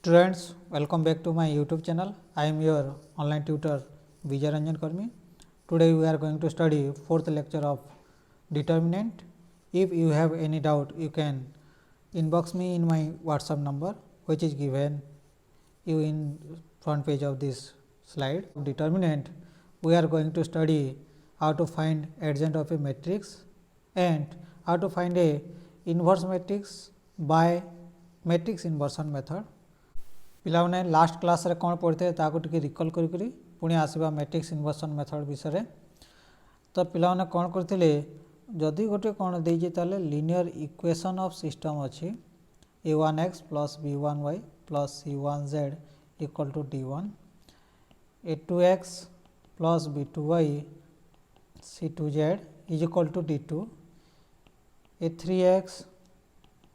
Students, welcome back to my YouTube channel. I am your online tutor Vijay Ranjan Karmi. Today we are going to study fourth lecture of determinant. If you have any doubt, you can inbox me in my WhatsApp number, which is given you in front page of this slide. Determinant, we are going to study how to find adjoint of a matrix and how to find a inverse matrix by matrix inversion method. पिलाने last class रे कौन पढ़ते टे रिकल करी पुणी आसवा matrix inversion method विषय तो पिलाने कौन करते जदि गोटे कौन देजे ताले लीनियर इक्वेशन ऑफ सिस्टम अच्छी a1x plus b1y plus c1z equal to d1 a2x plus b2y c2z is equal to d2 a3x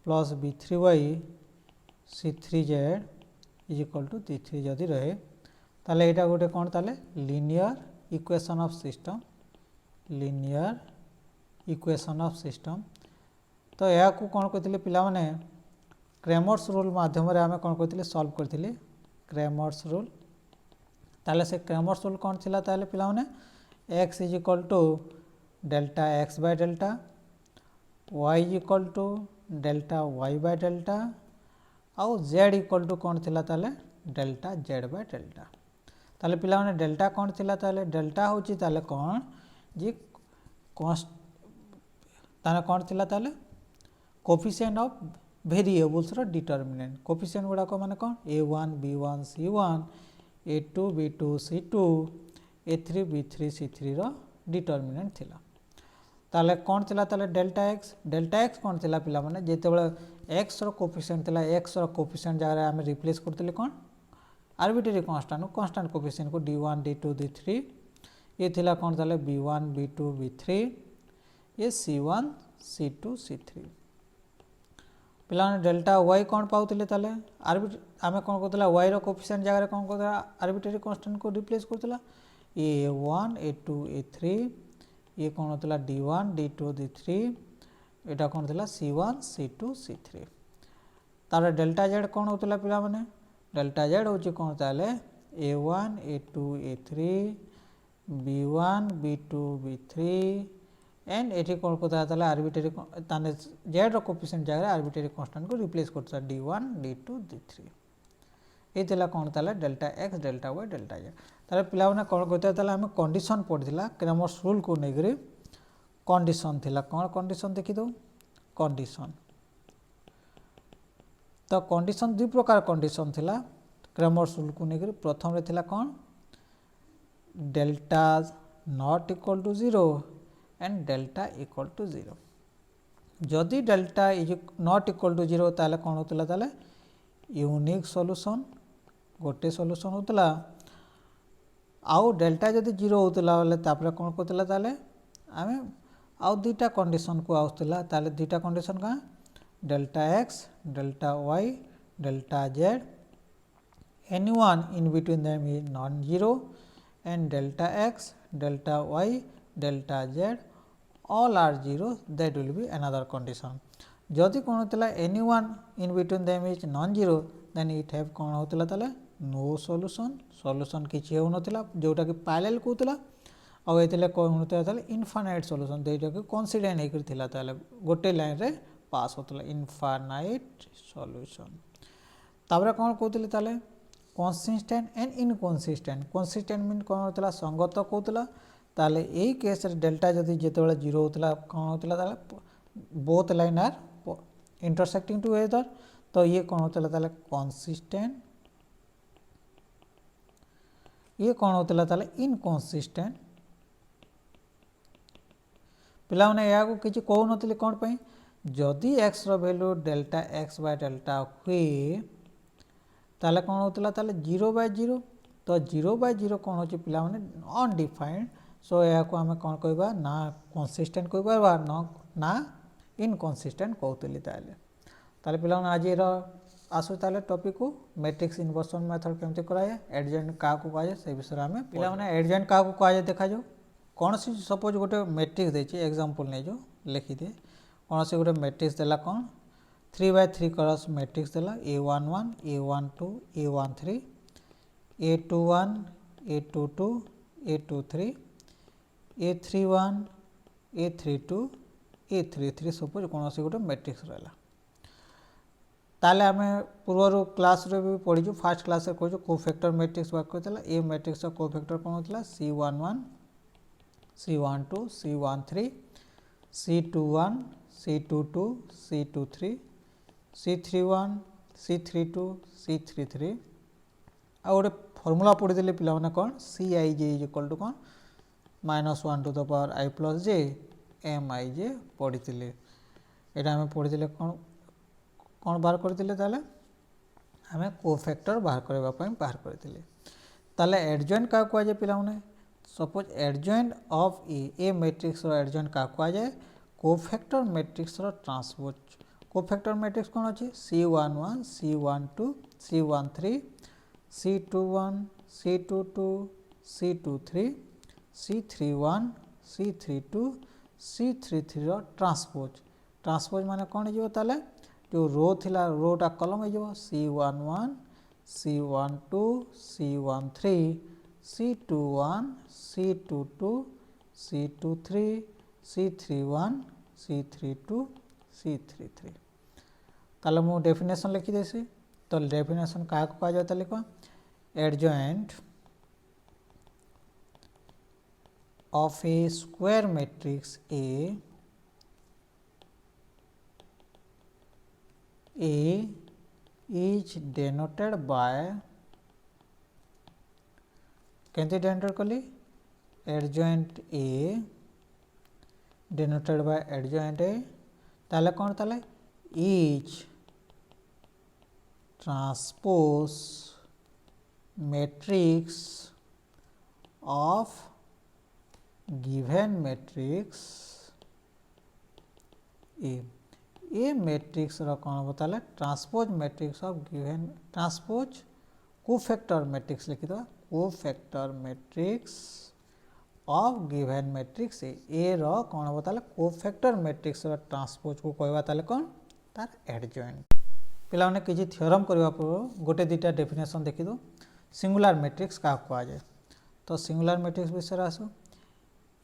plus b3y c3z is equal to d3 जदि रहे ताले एटा गोटे कौन ताले लीनियर इक्वेशन ऑफ सिस्टम तो या को कौन कहते पिला माने क्रेमर्स रूल माध्यम रे आमे कौन कहते सॉल्व करथिले क्रेमर्स रूल ताले से क्रेमर्स रूल कौन थिला ताले पिला माने x is equal to delta x by delta y is equal to delta y by delta आउ z इक्वल टू कौन थिला ताले डेल्टा z बाय डेल्टा ताले पिला माने डेल्टा कौन थिला ताले डेल्टा होची ताले कौन जी कॉन्स्ट ताने कौन थिला ताले कोफिशिएंट ऑफ वेरिएबल्स रो डिटरमिनेंट कोफिशिएंट गुडा को माने कौन a1 b1 c1 a2 b2 c2 a3 b3 c3 रो डिटरमिनेंट थिला ताले कौन थिला ताले डेल्टा x कौन थिला पिला माने जेते बेले x रो कोफिशिएंट थिला x रो कोफिशिएंट जगह आमे रिप्लेस करथिले कौन आर्बिट्रेरी कांस्टेंट कोफिशिएंट को d1 d2 d3 ये थिला कौन ताले b1 b2 b3 ये c1 c2 c3 पिला ने डेल्टा y कौन पाउथिले ताले आमे कौन करथिला y रो कोफिशिएंट जगह रे कौन करथिला आर्बिट्रेरी कांस्टेंट को रिप्लेस करथिला a1 a2 a3 ये कौन होता d1 d2 d3 एटा कौन थिला c1 c2 c3 तार डेल्टा z कौन होता पिला माने डेल्टा z होची कौन ताले a1 a2 a3 b1 b2 b3 and एठी कौन होता ताले आर्बिट्रेरी ताने z रो कोफिशिएंट जगह आर्बिट्रेरी कांस्टेंट को रिप्लेस करता d1 d2 d3 ये थिला कौन ताले delta x delta y delta z ताले पिला माने कौन कहते ताले हम कंडीशन पढ़िला क्रेमर्स रूल को नेगरी कंडीशन थिला कौन कंडीशन देखि दो कंडीशन तो कंडीशन दु प्रकार कंडीशन थिला क्रेमर्स रूल को नेगरी प्रथम रे थिला कौन delta not equal to 0 and delta equal to 0 जदि delta is not equal to 0 ताले कौन होतला ताले यूनिक सॉल्यूशन गोटे सॉल्यूशन होतला आउ डेल्टा जदि 0 होतला वाले तापर कौन करतला ताले आमे आउ दुटा कंडीशन को आउतला ताले दुटा कंडीशन का delta x delta y delta z anyone in between them is non zero and delta x delta y delta z all are zero that will be another condition जदि कौन होतला anyone in between them is non zero then it have कौन होतला ताले no solution किछि हो नथिला जोटा कि पैरेलल कोतला और एतले कोन होतला ताले इनफाइनाइट सॉल्यूशन देटा कि कंसीडर नै करथिला ताले गोटे लाइन रे पास होतला इनफाइनाइट सॉल्यूशन ताबरे कोन कोतले ताले कंसिस्टेंट एंड इनकंसिस्टेंट मीन कोन होतला संगत कोतला ताले एई केस रे डेल्टा जदि जेतेबेले 0 होतला कोन होतला ताले both line are intersecting together तो ये कोन होतला ताले कंसिस्टेंट ये कौन होता ताले इनकंसिस्टेंट पिला माने या को किछि कहू नथिले कोन पई जदि x रो value delta x by delta हुए ताले कौन होतला ताले 0 बाय 0 तो 0 बाय 0 कौन होछि पिला माने अनडिफाइंड सो या को हमें कौन कहबा ना कंसिस्टेंट कहबा ना इनकंसिस्टेंट कहतली ताले पिला माने आज रो आसु ताले टॉपिक को मैट्रिक्स इन्वर्सन मेथड केमते कराए एडजेंट का को कहा से विषय में पिला माने एडजेंट का को कहा देखा जो कौन सी सपोज गोटे मैट्रिक्स देछि एग्जांपल नै जो लिखि दे कौन सी गोटे मैट्रिक्स देला कौन 3/3 क्रॉस मैट्रिक्स देला A11 A12 A13 A21 A22 A23 A31 A32 A33 suppose कौन सी गोटे मैट्रिक्स रहा ताले आमे पूर्वर क्लास रे भी पढ़ीचु फास्ट क्लास रे कहू कोफैक्टर मैट्रिक्स वर्क करतला ए मैट्रिक्स रो कोफैक्टर कोन होतला C11 C12 C13 C21 C22 C23 C31 C32 C33 आ गोटे फॉर्मूला पढ़ी देले पिला माने कोन Cij इक्वल टू कोन -1 to the power I plus j Mij पढ़ी थिले एटा हमें पढ़ी देले कोन कौन बाहर करते ताले हमें कोफैक्टर बाहर करबा पई बाहर करते ताले एडजॉइंट का कुआ जाय पिला माने suppose adjoint of a matrix रो एडजॉइंट का कुआ जाय कोफैक्टर मैट्रिक्स रो ट्रांसपोज कोफैक्टर मैट्रिक्स कोन अछि C11 C12 C13 C21 C22 C23 C31 C32 C33 रो ट्रांसपोज माने कोन जिवो ताले जो रो थिला रोटा कलम हो जाओ C11 C12 C13 C21 C22 C23 C31 C32 C33 ताले मु डेफिनेशन लिखी देसी तो डेफिनेशन का कहा जाता लिखो adjoint of A square matrix A is denoted by केंति denoted कली adjoint A denoted by adjoint A ताले कौन ताले each transpose matrix of given matrix A A matrix रो कौन बताले transpose matrix of given transpose cofactor matrix लिखि दो cofactor matrix of given matrix A रो कौन बताले कोफैक्टर मैट्रिक्स रो ट्रांसपोज को कहबा ताले कौन तार एडजॉइंट पिला माने किछि थ्योरम करबा पर गोटे दुटा डेफिनेशन देखि दो सिंगुलर मैट्रिक्स का कहवा जाय तो सिंगुलर मैट्रिक्स विषय आसो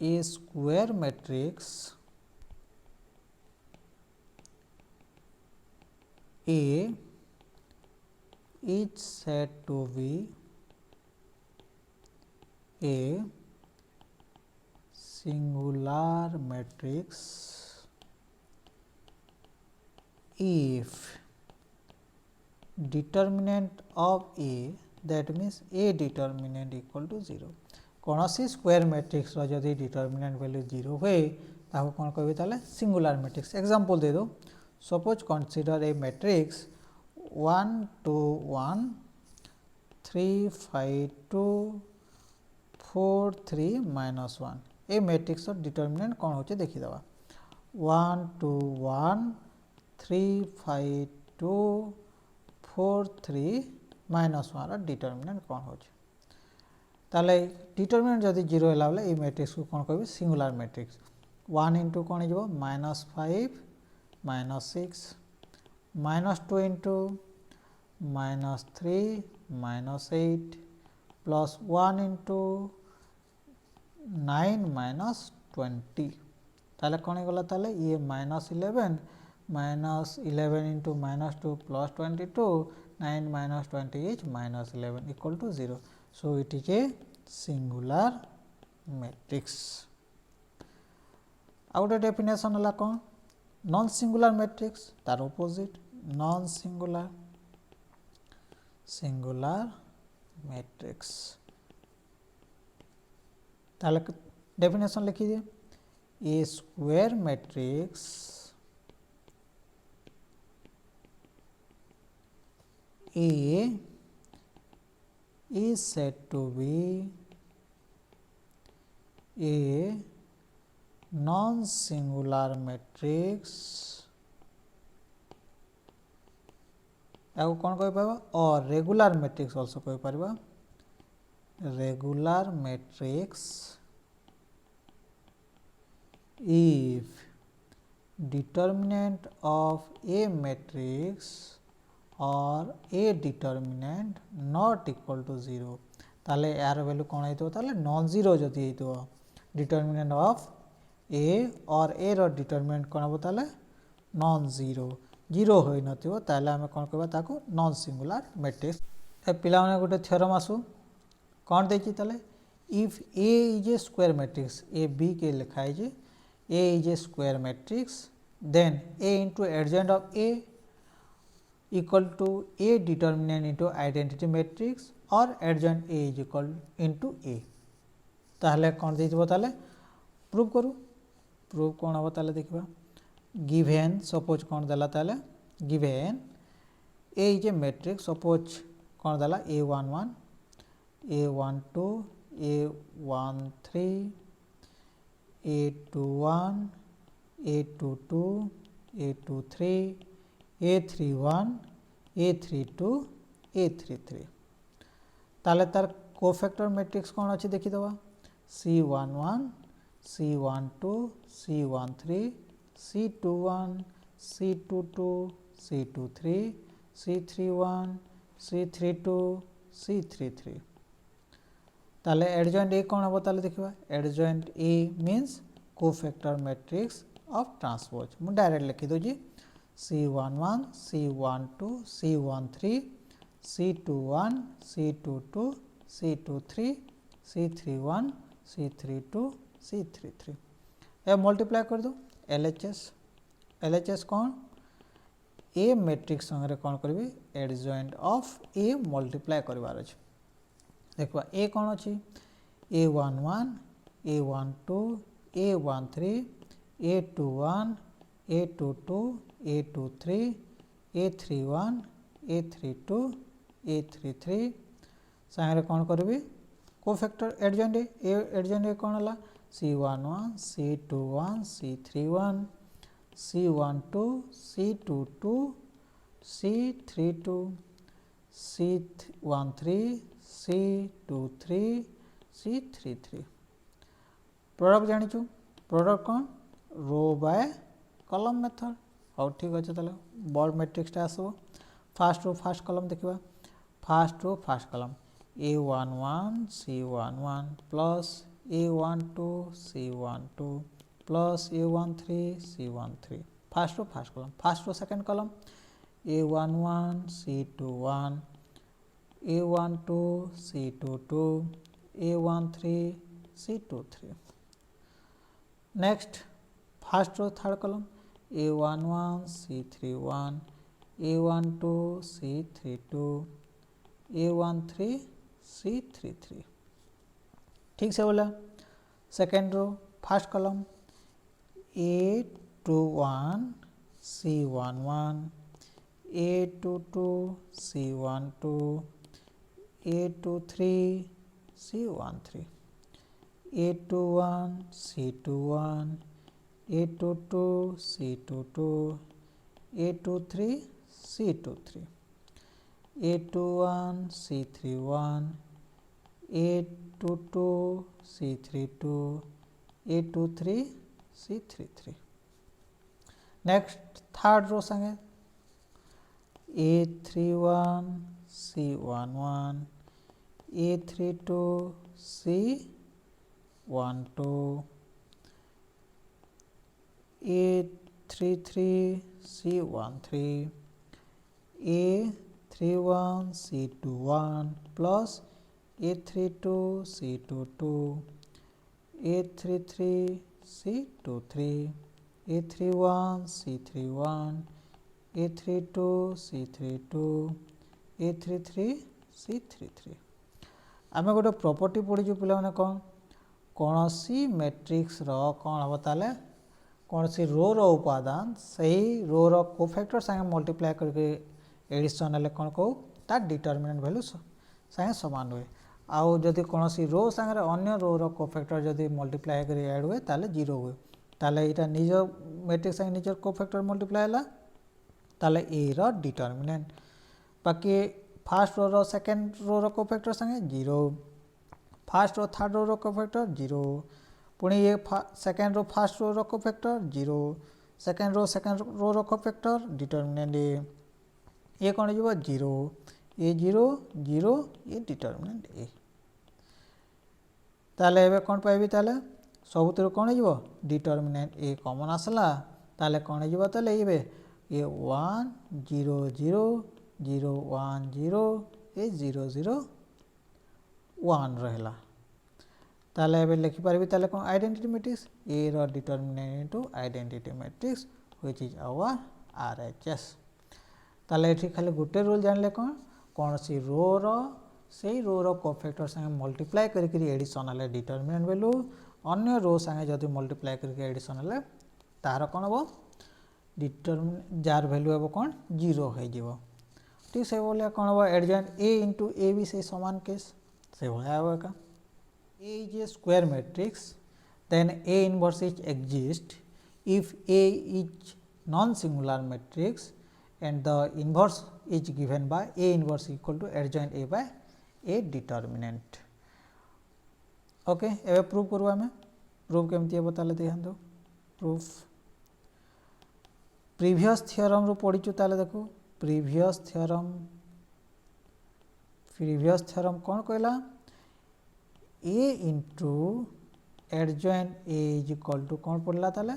a square matrix A is said to be a singular matrix if determinant of A that means A determinant equal to 0 कौन सी स्क्वायर मैट्रिक्स रो जदि डिटरमिनेंट वैल्यू 0 हुए ताको कौन कहबे ताले सिंगुलर मैट्रिक्स एग्जांपल दे दो Suppose consider a matrix 1 2 1 3 5 2 4 3 minus 1 A matrix determinant कौन होचे देखि दवा 1 2 1 3 5 2 4 3 minus 1 डिटरमिनेंट कौन होचे ताले डिटरमिनेंट जदि 0 होला ए मैट्रिक्स को कौन कहबे सिंगुलर मैट्रिक्स 1 into कौन हिजबो -5 -6 -2 into -3 -8 plus 1 into 9 -20 ताले कौन गला ताले ये -11 into -2 plus 22 9 -20 is -11 equal to 0 so it is a singular matrix आउट डेफिनेशन होला कौन नॉन सिंगुलर मैट्रिक्स तार opposite non singular singular matrix ताले डेफिनेशन लिखी दिए a square matrix A is said to be a non-singular matrix याको कौन कह पाबा और रेगुलर मैट्रिक्स आल्सो कह Paribas regular matrix if determinant of a matrix or a determinant not equal to 0 ताले यार वैल्यू कौन है ताले नॉन जीरो जदि है डिटर्मिनेंट ऑफ ए और ए रो डिटर्मिनेंट कौन हम ताले नॉन जीरो जीरो होई नथिबो ताले हमें कौन कहबा ताको नॉन सिंगुलर मैट्रिक्स ए पिला माने गोटे थ्योरम आसु कौन देछि ताले if A is a square matrix ए बी के लिखा है जे A is a square matrix then A into adjoint of A equal to A determinant into identity matrix or adjoint A is equal into A ताहले कौन देइथिबो ताले prove करू प्रूव कौन हबो ताले देखिबा गिवन सपोज कौन देला ताले given A is a matrix suppose कौन देला A11 A12 A13 A21 A22 A23 A31 A32 A33 ताले तार कोफैक्टर मैट्रिक्स कौन अच्छी देखी दवा C11 C12 C13 C21 C22 C23 C31 C32 C33 ताले एडजॉइंट ए कौन हम ताले देखिबा adjoint A means cofactor matrix of transpose मु डायरेक्ट लिखि दो जी C11 C12 C13 C21 C22 C23 C31 C32 C33 A multiply कर दो LHS कौन ए मैट्रिक्स संगे कौन करी एडजॉइंट ऑफ ए मल्टीप्लाई करवार अछि देखबा ए कौन अछि A11 A12 A13 A21 A22 A23 A31 A32 A33 संगे कौन करी cofactor adjoint A adjoint A कौन है C11 C21 C31 C12 C22 C32 C13 C23 C33 product जानी प्रोडक्ट कौन रो बाय कलम मेथड हाँ ठीक अच्छे ताले बॉड मैट्रिक्स आसो फास्ट रो फास्ट कलम देखा first row first column A11 C11 plus A12 C12 plus A13 C13 first row second column A11 C21 A12 C22 A13 C23 next fast रो third कलम A11 C31 A12 C32 A13 C33 ठीक से बोला second row first कलम A21 C11 A22 C12 A23 C13 A21 C21 A22 C22 A23 C23 A21 C31 A22 C32 A23 C33 next third row संगे A31 C11 A32 C12 A33 C13 A31 C21 plus A32 C22 A33 C23 A31 C31 A32 C32 A33 C33 आम गोटे property पढ़ी पे कौन सी matrix रो कौन हम ताले कौन सी रो रो उपादान सही रो रो कोफैक्टर संगे मल्टीप्लाई करके एडिशन हेल्ले कौन कहू तार डिटर्मिनेंट वैल्यू संगे सामान हुए आउ जदि कौन सी रो संगे अन्य रो रो कोफैक्टर जदि मल्टीप्लाई कर ऐड हुए ताले जीरो हुए ताले इटा निज मैट्रिक्स संगे निज कोफैक्टर मल्टीप्लाई है ताले ए रो डिटर्मिनेंट बाकी first row second row cofactor संगे zero first row third row cofactor zero पुणी ये second row first row cofactor zero second row row cofactor determinant A कौन हो 0 ए 0 0 ये डिटरमिनेंट ए ताले एबे कौन पाइबी ताले सबुतिर कौन हो डिटरमिनेंट ए कॉमन आसला ताले कौन हो ताले ये 1 0 0 0 1 0 ए 0 0 1 रहला ताले एबे लिखि पारबी ताले कौन आइडेंटिटी मैट्रिक्स ए रो determinant into identity matrix which is our RHS ताले एठी खाली गुटे रूल जानले कौन सी रो रो कोफैक्टर संगे मल्टीप्लाई करी एडिशन हेले डिटरमिनेंट वैल्यू अन्य रो संगे जदि मल्टीप्लाई करी एडिशन हेले तार कौन हम डिटरमिनेंट जार वैल्यू हम कौन 0 हो जीवो ठीक से बोलिया कौन हम एडजॉइंट ए इंटू ए भी से समान केस से भाया हम का A is a square matrix then A inverse is exist if A is non-singular matrix and the inverse is given by A inverse equal to adjoint A by A determinant. Okay, एवं prove करूँ आमे prove केमती है बताले ध्यान दो proof previous theorem रो पढ़ी चु ताले देखो प्रीवियस थ्योरम कौन कहला A into adjoint A is equal to कौन पढ़ला ताले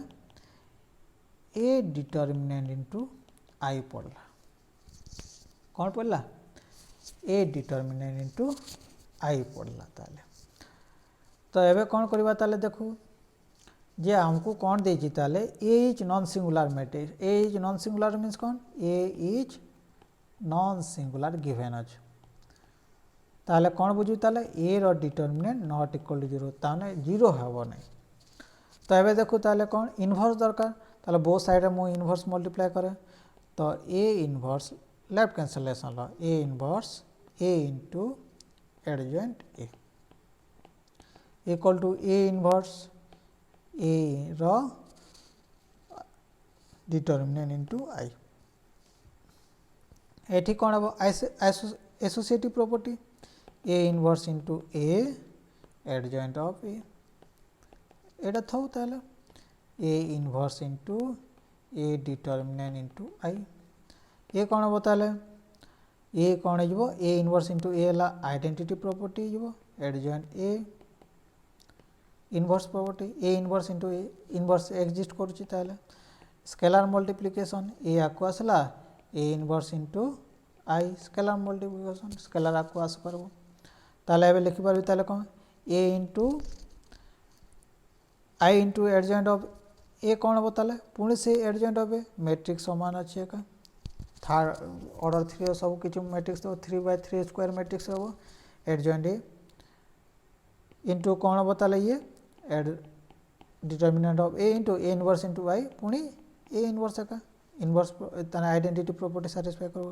A डिटरमिनेंट इंटू I पढ़ला कौन पढ़ला A डिटरमिनेंट इंटू I पढ़ला ताले तो एबे कौन करबा ताले देखो जे हमको कौन देछि ताले A is non singular matrix A is non singular means कौन A is non singular given अछि ताले कौन बुझू ताले ए रो डिटरमिनेंट नॉट इक्वल टू 0 ताने 0 हेबो नै तो एबे देखो ताले कौन इनवर्स दरकार ताले बोथ साइड रे मु इनवर्स मल्टीप्लाई करे तो ए इनवर्स लेफ्ट कैंसलेशन ला A inverse A into adjoint A equal to A inverse A रो डिटरमिनेंट इंटू आई एठी कौन हेबो associative property A inverse into A adjoint of A एटा थौ ताले A inverse into A determinant into I ये कौन बताले A कौन हो A inverse into A ला आइडेंटिटी प्रॉपर्टी हो adjoint A inverse property A inverse into A inverse exist करूची ताले स्केलर मल्टीप्लिकेशन A आको आसला A inverse into I scalar multiplication scalar आको आस करबो ताले एबे लिखि पारबी ताले कौन A into I into adjoint of A कौन हम ताले पुणी से एडजॉइंट ऑफ A मैट्रिक्स समान अच्छे का थर्ड ऑर्डर 3 सब किछु मैट्रिक्स तो 3/3 स्क्वायर मैट्रिक्स हो एडजॉइंट A इंटू कौन हम ताले ये determinant of A into A inverse into I पुणी A इनवर्स का इनवर्स तना आइडेंटिटी प्रॉपर्टी सैटिस्फाई करबो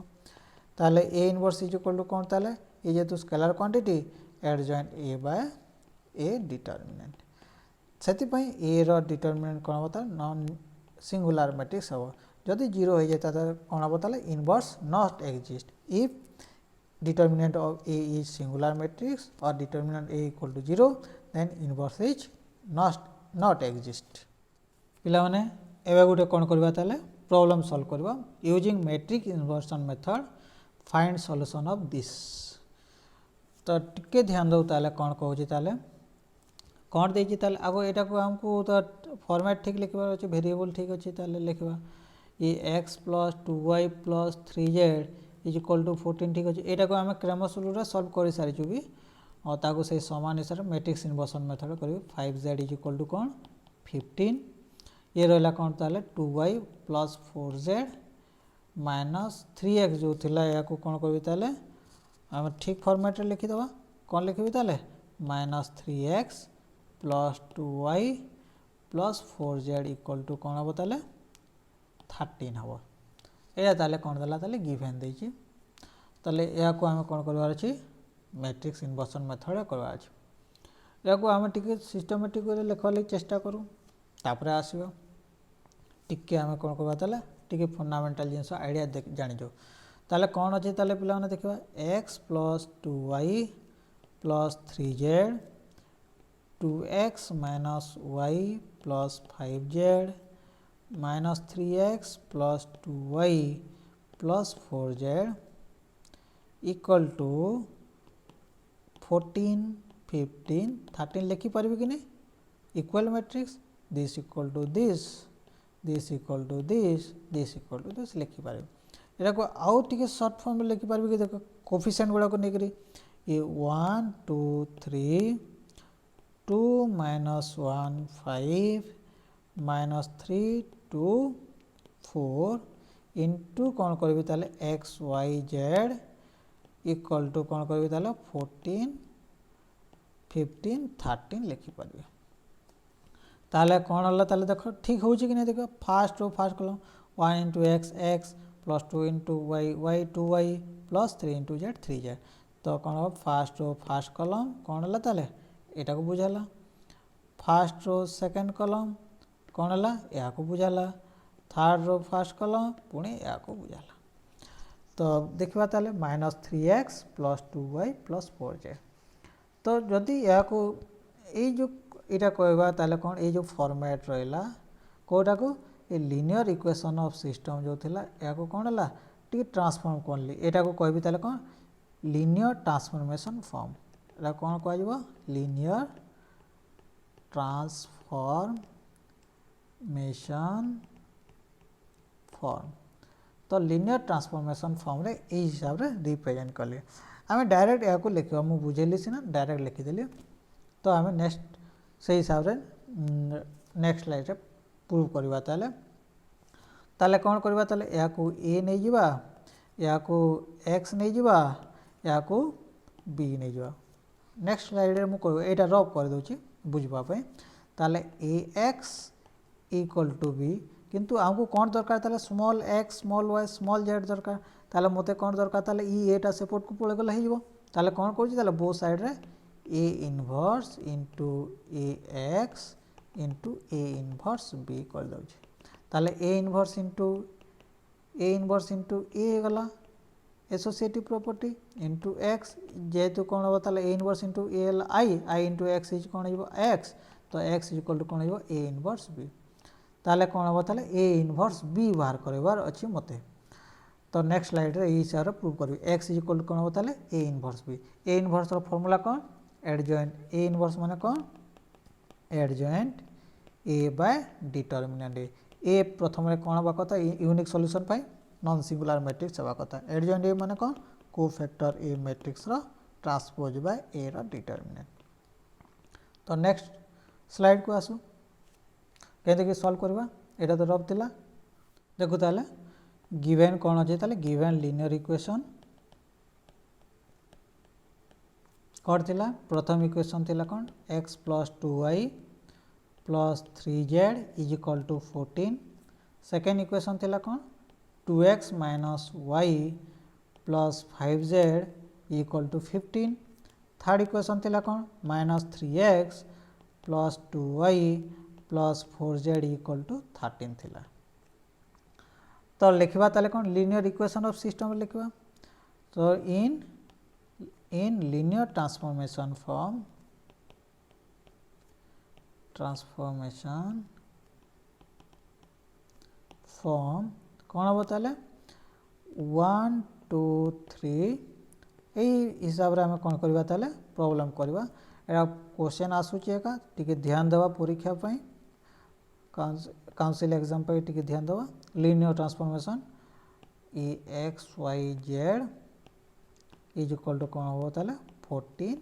ताले A inverse is equal to कौन ताले ये जेतु scalar quantity adjoint A by A determinant सेति पई A रो डिटरमिनेंट कोन होता नॉन सिंगुलर मैट्रिक्स हो जदि 0 हो जाता त कोन होता inverse not exist if determinant of A is singular matrix और determinant A equal to 0 then inverse is not exist पिला माने एबे गुटे कोन करबा ताले प्रॉब्लम सॉल्व करबा using matrix inversion method find solution of this तो टिके ध्यान दो ताले कौन कहूँ ताले कौन देछि ताले आगो एटा को हमको तो फॉर्मेट ठीक लिखबार अछि वेरिएबल ठीक अछि ताले लिखबा ये x plus 2y plus 3z is equal to 14 ठीक अछि एटा को हम क्रैमर्स रूल रे सॉल्व करि सारि जुबी और ताको से समान हिसाब रे मैट्रिक्स इन्वर्सन मेथड करियो 5z इज इक्वल टू कौन 15 ये रहला कौन ताले 2y plus 4z minus 3x जो थिला या को कौन करबी ताले हम ठीक फॉर्मेट रे लिखि दबा कौन लिखबी ताले minus 3x plus 2y plus 4z equal to कौन हम ताले 13 हम एया ताले कौन दला ताले गिवन देछि ताले या को हम कौन करबार अछि मैट्रिक्स इन्वर्सन मेथड करबार अछि या को हम टिके सिस्टमैटिक रे लिखवा चेष्टा करू तापरे आसीबो टिके हम कौन करबा ताले टिके फंडामेंटल जिंस आइडिया जानि जो ताले कौन अछि ताले पिला माने देखबा x plus 2y plus 3z 2x minus y plus 5z -3x plus 2y plus 4z equal to 14 15 13 लिखिपारि कि नहीं equal matrix this equal to this this equal to this this equal to this लिखिपारि एटा को आउ टिके short form में लिखिपारि कि देखो कोफिशिएंट गुड़ा को लेकरी ये 1 2 3 2 -1 5 -3 2 4 इंटू कौन करी ताले x y z equal to कौन करी ताले 14 15 13 लिखिपारे ताले कौन हला ताले देखो ठीक होची कि नहीं देखो fast row first column 1 into x x plus 2 into y y 2y plus 3 into z 3z तो कौन हो फास्ट रो फास्ट कलम कौन हला ताले एटा को बुझाला फास्ट रो सेकंड कलम कौन हला या को बुझाला थर्ड रो फास्ट कलम पुणी या को बुझाला तो देखा ताले -3x plus 2y plus 4z तो जदि या को ये जो इटा कहबा ताले कौन ये जो फॉर्मेट रहिला कोटा को ये लीनियर इक्वेशन ऑफ सिस्टम जो थिला या को कौन हला टी ट्रांसफॉर्म करली एटा को कहबी ताले कौन लीनियर ट्रांसफॉर्मेशन फॉर्म एटा कौन कहबो लीनियर ट्रांसफॉर्मेशन फॉर्म तो लीनियर ट्रांसफॉर्मेशन फॉर्म रे ए हिसाब रे रिप्रेजेंट करले आमे डायरेक्ट या को लिखबा मु बुझेली सिना डायरेक्ट लिखि देली तो आमे नेक्स्ट से हिसाब रे नेक्स्ट स्लाइड रे प्रूव करबा ताले ताले कौन करबा ताले या को ए नै जिबा या को x नै जिबा या को b नै जिबा नेक्स्ट स्लाइड रे मु कहबो एटा रब कर दोची बुझबा पे ताले ax इक्वल टू b किंतु आमको कौन दरकार ताले small x small y small z दरकार ताले मते कौन दरकार ताले ई एटा सपोर्ट को पळे गला हिजबो ताले कौन करछि ताले बोथ साइड रे a inverse into ax into a inverse b कर दउछि ताले a इनवर्स इनटू a गला एसोसिएटिव प्रॉपर्टी इनटू x जेतु कौन हो ताले a inverse into a i into x is कौन हिजबो x तो x इक्वल टू कौन हिजबो a इनवर्स b ताले कौन हो ताले a इनवर्स b बाहर करबार अछि मते तो नेक्स्ट स्लाइड रे ई सारा प्रूव करबी x इक्वल टू कौन हो ताले a inverse b a inverse रो फार्मूला कौन एडजॉइंट a इनवर्स माने कौन adjoint a by determinant a प्रथम रे कौन बा कथा यूनिक सॉल्यूशन पाई नॉन सिंगुलर मैट्रिक्स हवा कथा एडजॉइंट a माने कौन कोफैक्टर a मैट्रिक्स रो ट्रांसपोज बाय a रो डिटरमिनेंट तो नेक्स्ट स्लाइड को आसु केते कि सॉल्व करबा एटा तो रब थिला देखु ताले गिवन कौन अछि ताले गिवन लीनियर इक्वेशन कौन थिला प्रथम इक्वेशन थिला कौन x plus 2y plus 3z is equal to 14 second equation थिला कौन 2x minus y plus 5z equal to 15 third equation थिला कौन -3x plus 2y plus 4z equal to 13 थिला तो लिखबा ताले कौन लीनियर इक्वेशन ऑफ सिस्टम लिखबा तो इन लीनियर ट्रांसफॉर्मेशन फॉर्म कौन हम ताले 1 2 3 ए हिसाब रे हम कौन करबा ताले प्रॉब्लम करबा एरा क्वेश्चन आसुची एका टिके ध्यान देवा परीक्षा पई काउंसिल एग्जाम पे टिके ध्यान देवा लीनियर ट्रांसफॉर्मेशन ई x y z is equal to कौन हो ताले 14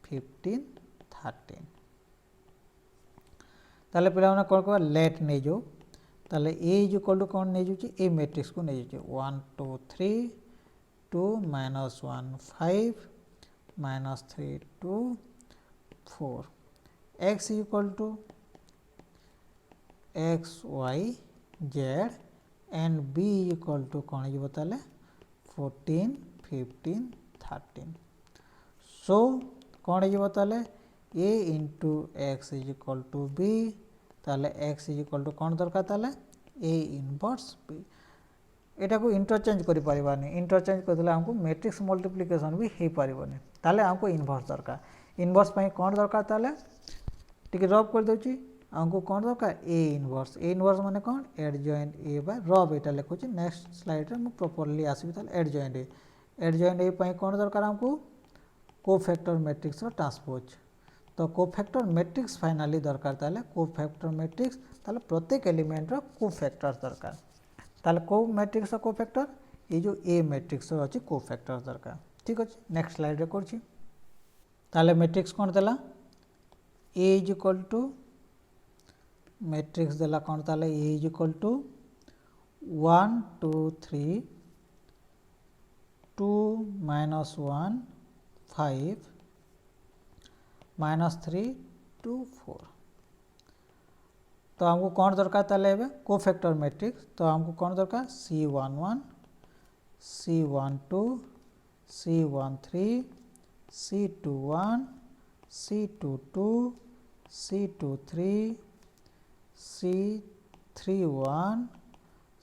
15 13 ताले पिला कौन कह लेट नहीं जो ताले ए इज इक्वल टू कौन नहीं जो ए मैट्रिक्स को नहीं जो 1 2 3 2 -1 5 -3 2 4 x equal to x y z and b equal to कौन हो ताले 14 15 13 सो कौन हो ताले a into x is equal to b ताले x इज इक्वल टू कौन दरकार ताले a इनवर्स b एटा को इंटरचेंज करि परिबानी इंटरचेंज करले हमको मैट्रिक्स मल्टीप्लिकेशन भी हे परिबनी ताले हमको इनवर्स दरकार इनवर्स पई कौन दरकार ताले टिके रब कर दोची आमको कौन दरकार ए इनवर्स माने कौन एडजॉइंट ए बाय रब एटा लिखुची नेक्स्ट स्लाइड रे मु प्रॉपर्ली आसीबी ताले एडजॉइंट ए पई कौन दरकार हमको कोफैक्टर मैट्रिक्स रो ट्रांसपोज तो कोफैक्टर मैट्रिक्स फाइनली दरकार ताले कोफैक्टर मैट्रिक्स ताले प्रत्येक एलिमेंट रो कोफैक्टर दरकार ताले को मैट्रिक्स रो कोफैक्टर ये जो ए मैट्रिक्स रो अछि कोफैक्टर दरकार ठीक अछि नेक्स्ट स्लाइड रे करछि ताले मैट्रिक्स कौन देला ए इज इक्वल टू मैट्रिक्स देला कौन ताले A is equal to 1 2 3 2 minus 1 5 minus 3 2 4 तो हमको कौन दरकार ताले एबे कोफैक्टर मैट्रिक्स तो हमको कौन दरकार C11 C12 C13 C21 C22 C23 C31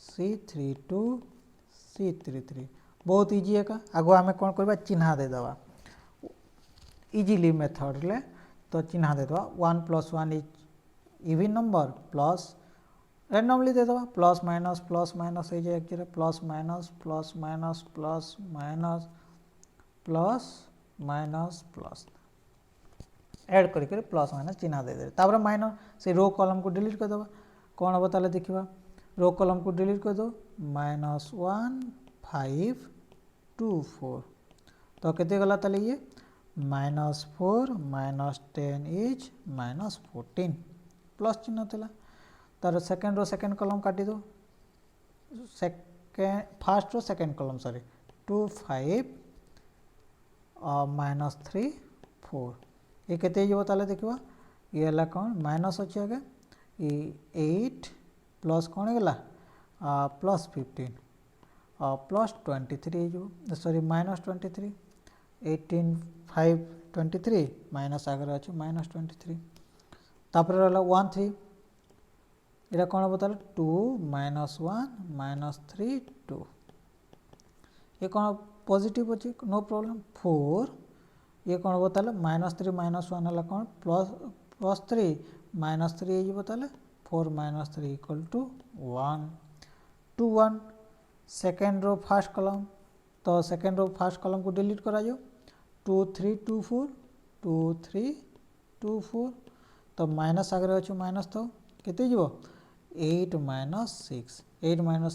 C32 C33 बहुत इजी है का आगो आम कौन करबा चिन्हा दे दवा इजीली मेथड ले तो चिन्हा दे दवा 1 + 1 is even number plus randomly दे दवा प्लस माइनस हो जाए एक्चुअली प्लस माइनस ऐड करके प्लस माइनस चिन्हा दे दे तापर माइनस से रो कॉलम को डिलीट कर दवा कौन हम ताले देखिबा रो कॉलम को डिलीट कर दो -1 5 2 4 तो केते गला ताले ये -4 -10 इज -14 प्लस चिन्ह थिला तार सेकंड रो सेकंड कॉलम काटी दो second first row second column sorry 2 5 -3 4 ये केते जो ताले देखिबा ये हला कौन माइनस अछि आगे ये 8 प्लस कौन गला प्लस 15 प्लस 23 जो सॉरी -23 18 5 23 माइनस आगे अच्छे -23 तापर रहला 1 3 इरा कौन बताले 2 -1 -3 2 ये कौन पॉजिटिव अच्छे नो प्रॉब्लम 4 ये कौन बताले -3 -1 हला कौन +3 -3 ये बताले 4 -3 = 1 2 1 सेकेंड रो फर्स्ट कॉलम तो सेकेंड रो फर्स्ट कॉलम को डिलीट करा जाओ 2 3 2 4 2 3 2 4 तो माइनस आगे अच्छे माइनस तो केते जीवो 8 -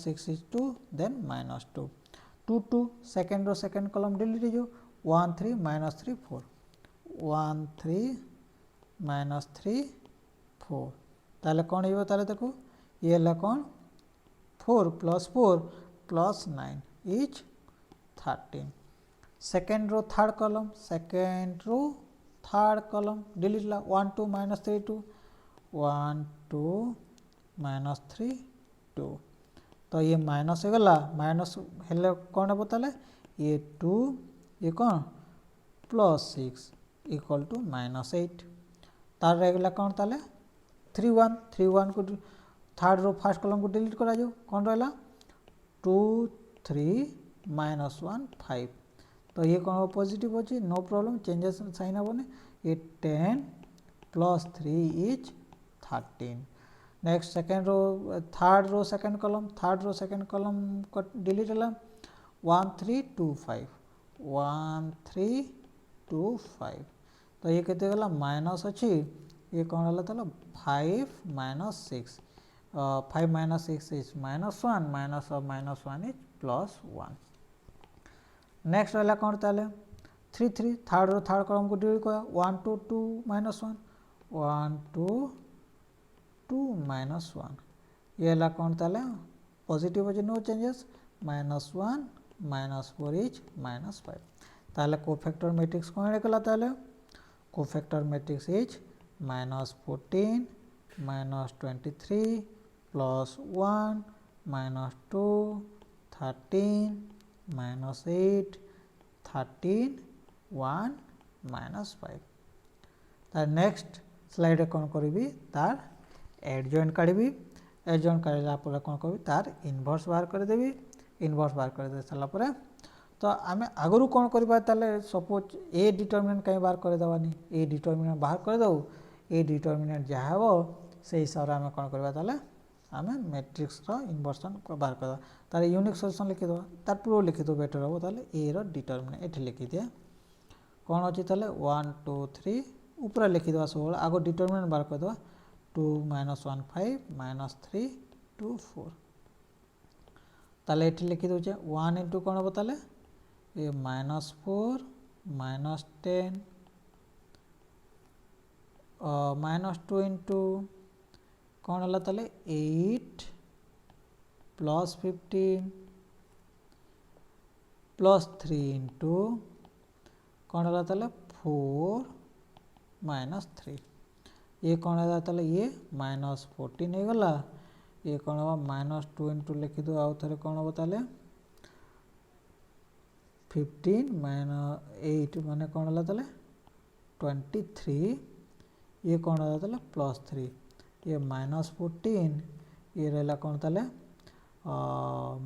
6 is 2 then -2 2 2 second row second column delete जो 1 3 -3 4 1 3 -3 4 ताले कौन हो ताले देखो ये ला कौन 4 + 9 is 13 second row third column delete ला 1 2 -3 2 1 2 -3 2 तो ये माइनस हो गला माइनस हेले कौन है ताले ये 2 ये कौन +6 = -8 तार रेगला कौन ताले 3 1 को थर्ड रो फर्स्ट कॉलम को डिलीट करा जाओ कौन रहला 2 3 -1 5 तो ये कौन पॉजिटिव अच्छी नो प्रॉब्लम चेंजेस साइन हेबने ये 10 + 3 is 13 next second row third row second column को डिलीट हला 1 3 2 5 1 3 2 5 तो ये केते गला माइनस अच्छी ये कौन हला ताला 5 -6 5 - 6 इज -1 -1 इज +1 नेक्स्ट वाला कौन ताले 3 3 थर्ड कॉलम को डिलीट करा 1 2 2 -1 1 2 2 -1 ये ला कौन ताले पॉजिटिव अच्छे नो चेंजेस -1 -4 इज -5 ताले कोफैक्टर मैट्रिक्स कौन निकला ताले कोफैक्टर मैट्रिक्स इज -14 -23 +1 -2 13 -8 13 1 -5 तार नेक्स्ट स्लाइड कौन करी तार एडजॉइंट काढ़ी एडजॉइंट काढ़ला कौन करी तार इनवर्स बाहर करदेवी इनवर्स बाहर कर सारा पर तो आम आगु कौन करवा सपोज ए डिटर्मिनेंट कहीं बाहर करदेवानी ए डिटर्मिनेंट बाहर करदेव ए डिटर्मिनेंट जहाँ हम से हिसाब से आम कौन करवा ताले आम मैट्रिक्स इनवर्सन बाहर करवा तार यूनिक सल्यूशन लिखिदेव तार पूर्व लिखिदेव बेटर हम ताले ए रो डिटरमिनेंट ये लिखिदिए कौन अच्छी ताले 1 2 3 ऊपर लिखिदेवा सब आग डिटरमिनेंट बाहर करदे 2 - 1 5 -3 2 4 ताले ये लिखि दौचे 1 इंटू कौन हम ताले ये -4 -10 -2 इंटू कौन है ताले 8 + 15 +3 इंटू कौन है ताले 4 -3 ये कौन है ताले ये -14 हो गला ये कौन हम -2 इंटू लिखिद आउ थे कौन हम ताले 15 - 8 माने कौन है ताले 23 ये कौन है ताले +3 ये -14 ये रहा कौन ताले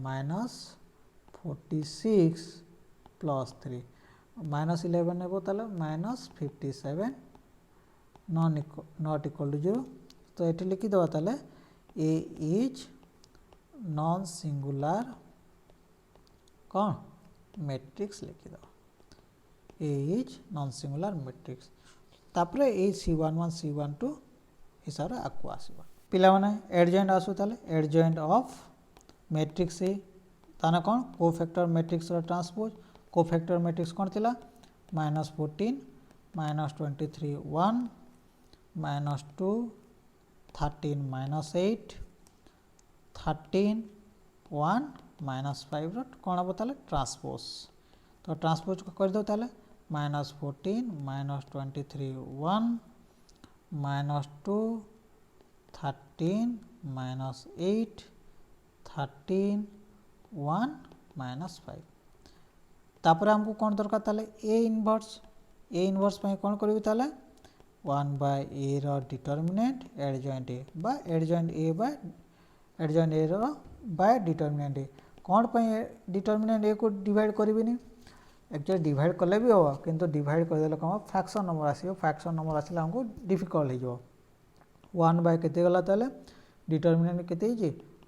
-46 +3 -11 है ताले -57 नॉट इक्वल टू 0 तो ये लिखिदेवा ताले ए इज नॉन सिंगुलर कौन मैट्रिक्स लिखिदेवा A is non singular matrix तापर ए C11 C12 हिसाब से आगू आसो पिला माने एडजॉइंट आसु ताले एडजॉइंट ऑफ मैट्रिक्स ए ताना कौन cofactor matrix transpose cofactor matrix कौन थिला -14 -23 1 -2 13 -8 13 1 -5 कौन हम ताले ट्रांसपोज तो ट्रांसपोज को कर दो ताले -14 -23 1 -2 13 -8 13 1 -5 तापर हमको कौन दरकार ताले ए इनवर्स कौन करी ताले 1/a row determinant adjoint A बा adjoint A by adjoint A रो बाय डिटरमिनेंट ए कौन डिटरमिनेंट ए को डिवाइड करिबिनी एक्चुअली डिवाइड कले भी हम किंतु डिवाइड करदे कौन फ्रैक्शन नंबर आसो फ्रैक्शन नंबर आसले हमको डिफिकल्ट हो 1/के गला ताले डिटरमिनेंट केते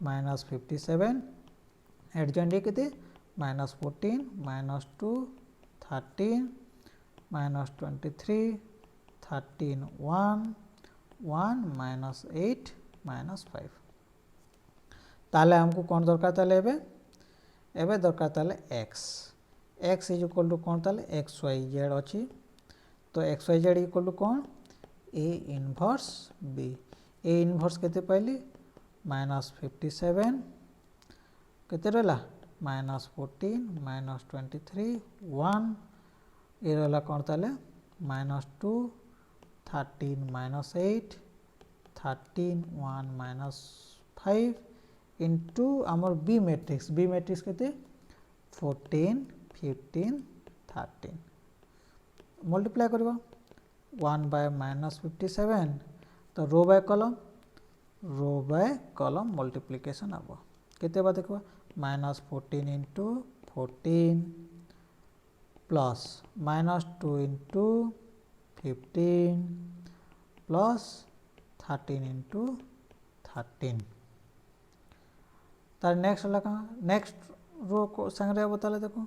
-57 एडजॉइंट ए केते -14 -2 13 -23 13 1 1 -8 -5 ताले हमको कौन दरकार ताले एबे दरकार ताले x इज इक्वल टू कौन ताले xyz अच्छी तो xyz इक्वल टू कौन a inverse b a inverse केते पाइली -57 केते रहला -14 -23 1 ये रहला कौन ताले -2 13 -8 13 1 -5 इंटू आमर बी मैट्रिक्स केते 14 15 13 मल्टीप्लाई करवा 1/-57 तो रो बाय कॉलम मल्टीप्लिकेशन हम केते बा देखवा -14 into 14 plus -2 into 15 plus 13 into 13 तार नेक्स्ट लगा नेक्स्ट रो को संगे बताले देखो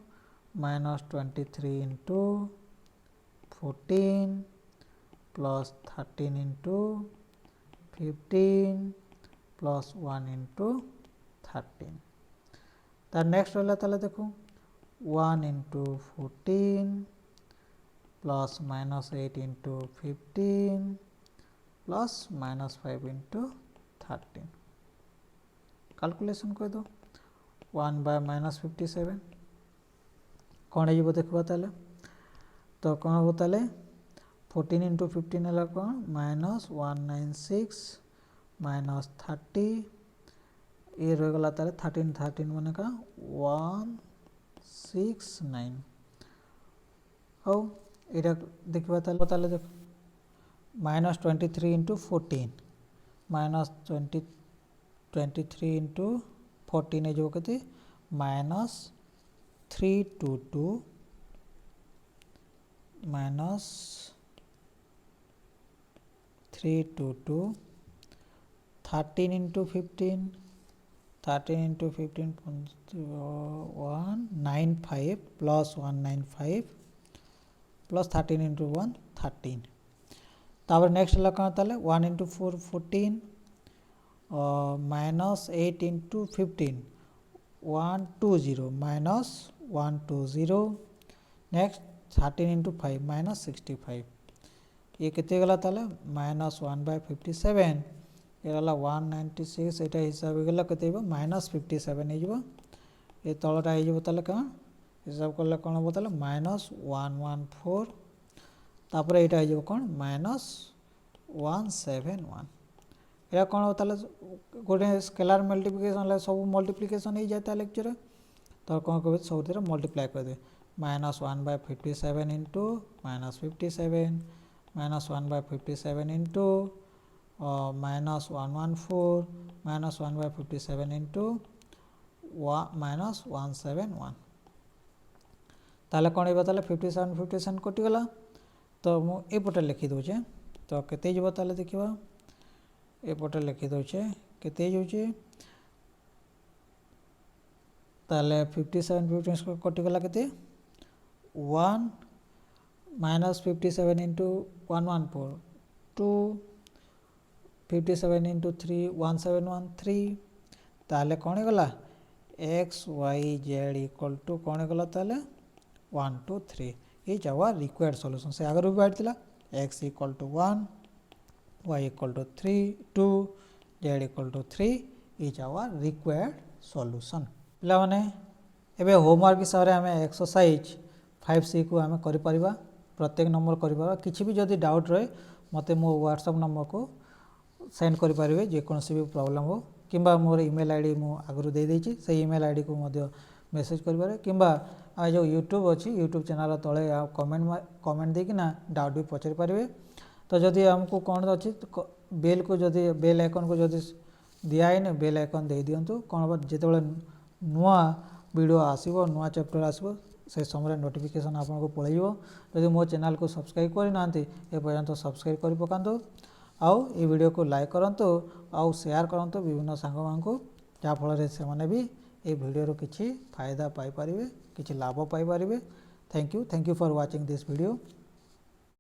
-23 into 14 plus 13 into 15 plus 1 into 13 तार नेक्स्ट रहा ताले देखो 1 into 14 plus -8 into 15 plus -5 into 13 calculation कर दो 1/-57 कौन है देखा ताले तो कौन हम ताले 14 इंटू 15 है कौन -196 -30 ये रहीगला ताले 13 माने का 169 हो ये देखा ताले देख -23 इंटू 14 -23 इंटू 14 है जो कहते -322 -322 13 into 15, 13 into 15 195 plus 195 plus 13 into 1 13. तापर नेक्स्ट है कौन ताले 1 into 4 14 minus 8 into 15 120 minus 120. Next 13 into 5 minus 65. ये कितने गला ताले minus 1/57 ये गला 196 एटा हिसाब गला केते माइनस 57 हो ये तलटा हो ताले कौन हिसाब कले कौन हम ताले -114 तापर एटा हो कौन -171 या कौन हो ताले गोटे स्केलर मल्टीप्लिकेशन सब मल्टीप्लिकेशन हो जाता लेक्चर तो कौन कह सब मल्टीप्लाई कर दे -1/57 इंटू -57 -1/57 इंटू -114 -1/57 इंटू -171 ताले कौन हो ताले 57 कटिगला तो मुझे एपटे लिखी दूचे तो केते जीव ताले देखिबा एपटे लिखी दूचे केते होचे ताले 57 कटिगला केते 1 -57 इंटू 114 2 57 इंटू 3 1713 ताले कौन गला XYZ इक्वल टू कौन गला ताले 1 2 3 ये आवर रिक्वायर्ड सॉल्यूशन से आगे भी बैठला x equal to 1 y equal to 3 2 z equal to 3 is our required solution पिला माने एबे होमवर्क हिसाब रे हमें एक्सरसाइज 5C को हमें करि परिबा प्रत्येक नंबर करि परिबा किछि भी जदी डाउट रहे मते मो व्हाट्सएप नंबर को सेंड करि परिबे जे कोनसी भी प्रॉब्लम हो किंबा मोर ईमेल आईडी मु आगु दे देछि से ईमेल आईडी को मध्य मेसेज करिबारे किंबा आ जो यूट्यूब अच्छी यूट्यूब चैनल तले कमेंट देकी ना डाउट भी पचारि पारे तो जदि हमको कौन अच्छी बेल को जदि बेल आइकन को जदि दिखाई बेल आइकन दे दिंतु कौन जिते नुआ वीडियो आसो नुआ चैप्टर आसो से समय नोटिफिकेशन आपको पलैब जदि मो चैनल को सब्सक्राइब करना एपर्यंत सब्सक्राइब कर पकातु आउ ये वीडियो को लाइक करंतु आउ शेयर करंतु विभिन्न सांग मानू जहाँफल से मैंने भी ये वीडियो किसी फायदा पाई पारिबे किसी लाभ पाई पारिबे thank you for watching this video.